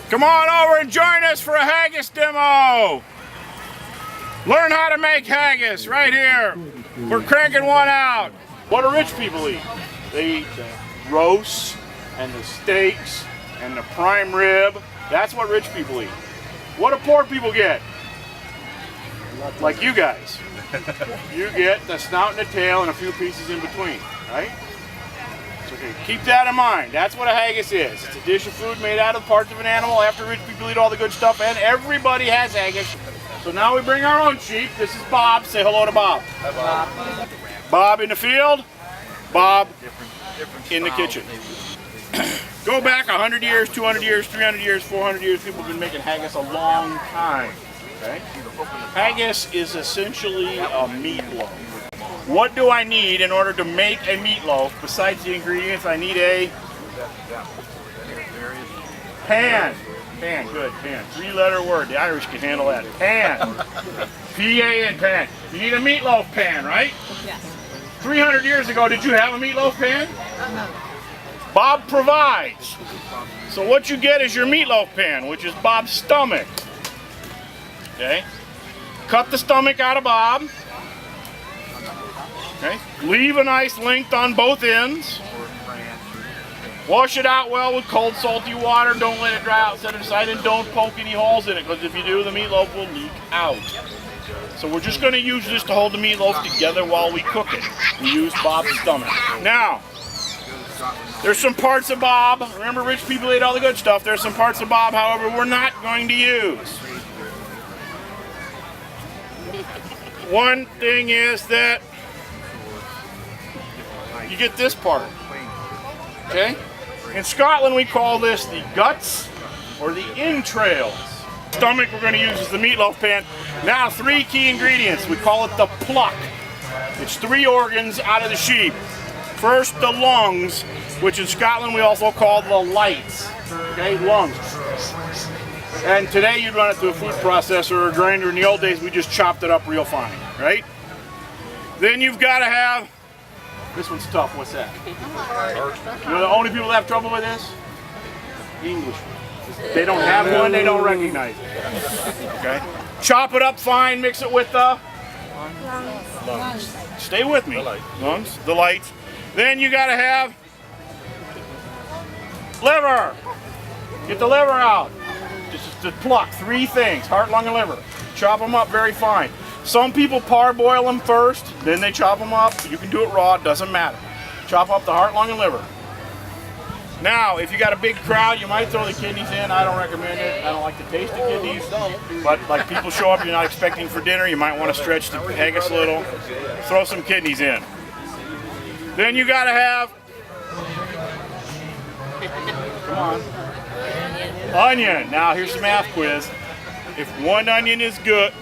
Come on over and join us for a haggis demo. Learn how to make haggis right here. We're cranking one out. What do rich people eat? They eat the roasts and the steaks and the prime rib. That's what rich people eat. What do poor people get? Like you guys. You get the snout and the tail and a few pieces in between, right? So, okay, keep that in mind. That's what a haggis is. It's a dish of food made out of parts of an animal after rich people eat all the good stuff, and everybody has haggis. So now we bring our own sheep. This is Bob. Say hello to Bob. Hi, Bob. Bob in the field, Bob in the kitchen. Go back 100 years, 200 years, 300 years, 400 years, people have been making haggis a long time. Okay? Haggis is essentially a meatloaf. What do I need in order to make a meatloaf? Besides the ingredients, I need a pan. Pan, good, pan. Three-letter word. The Irish can handle that. Pan. P-A-N, pan. You need a meatloaf pan, right? Yes. 300 years ago, did you have a meatloaf pan? Bob provides. So what you get is your meatloaf pan, which is Bob's stomach. Okay? Cut the stomach out of Bob. Okay? Leave a nice length on both ends. Wash it out well with cold salty water. Don't let it dry out. Set it aside and don't poke any holes in it, because if you do, the meatloaf will leak out. So we're just going to use this to hold the meatloaf together while we cook it. We use Bob's stomach. Now, there's some parts of Bob. Remember, rich people ate all the good stuff. There's some parts of Bob, however, we're not going to use. One thing is that you get this part. Okay? In Scotland, we call this the guts or the entrails. Stomach we're going to use is the meatloaf pan. Now, 3 key ingredients. We call it the pluck. It's 3 organs out of the sheep. First, the lungs, which in Scotland we also call the lights. Okay, lungs. And today you'd run it through a food processor or a grinder. In the old days, we just chopped it up real fine, right? Then you've got to have, this one's tough, what's that? You know the only people that have trouble with this? English. They don't have one, they don't recognize it. Okay? Chop it up fine, mix it with the lungs. Stay with me. Lungs, the lights. Then you gotta have liver. Get the liver out. Just to pluck 3 things, heart, lung, and liver. Chop them up very fine. Some people parboil them first, then they chop them up. You can do it raw, it doesn't matter. Chop up the heart, lung, and liver. Now, if you got a big crowd, you might throw the kidneys in. I don't recommend it. I don't like the taste of kidneys. But like people show up you're not expecting for dinner, you might want to stretch the haggis a little. Throw some kidneys in. Then you got to have, come on, onion. Now here's the math quiz. If 1 onion is good,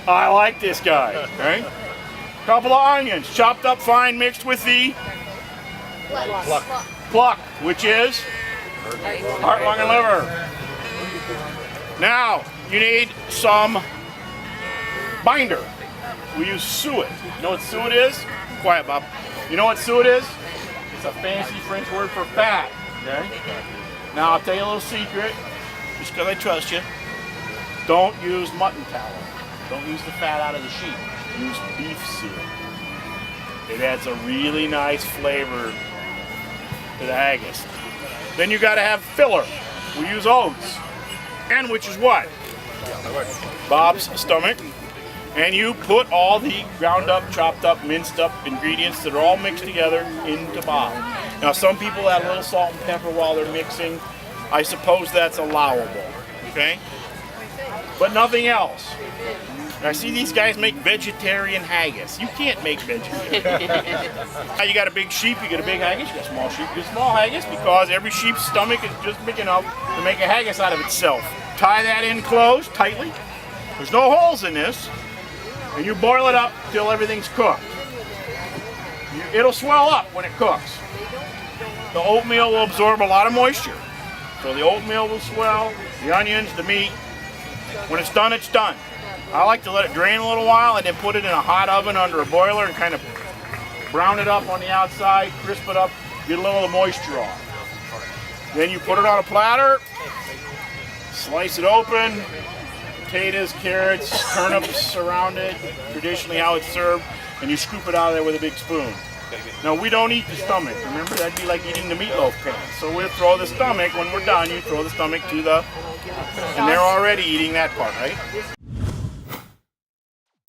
I like this guy. Okay? Couple of onions, chopped up fine, mixed with the pluck, which is heart, lung, and liver. Now, you need some binder. We use suet. You know what suet is? Quiet, Bob. You know what suet is? It's a fancy French word for fat. Okay? Now, I'll tell you a little secret, just because I trust you. Don't use mutton tallow. Don't use the fat out of the sheep. Use beef suet. It adds a really nice flavor to the haggis. Then you got to have filler. We use oats. And which is what? Bob's stomach. And you put all the ground up, chopped up, minced up ingredients that are all mixed together into Bob. Now some people add a little salt and pepper while they're mixing. I suppose that's allowable. Okay? But nothing else. I see these guys make vegetarian haggis. You can't make vegetarian. Now you got a big sheep, you get a big haggis. You got a small sheep, you get a small haggis, because every sheep's stomach is just big enough to make a haggis out of itself. Tie that in close, tightly. There's no holes in this. And you boil it up till everything's cooked. It'll swell up when it cooks. The oatmeal will absorb a lot of moisture. So the oatmeal will swell, the onions, the meat. When it's done, it's done. I like to let it drain a little while and then put it in a hot oven under a boiler and kind of brown it up on the outside, crisp it up, get a little of the moisture off. Then you put it on a platter, slice it open, potatoes, carrots, turnips around it, traditionally how it's served, and you scoop it out of there with a big spoon. Now we don't eat the stomach, remember? That'd be like eating the meatloaf pan. So we'll throw the stomach, when we're done, you throw the stomach to the, and they're already eating that part, right?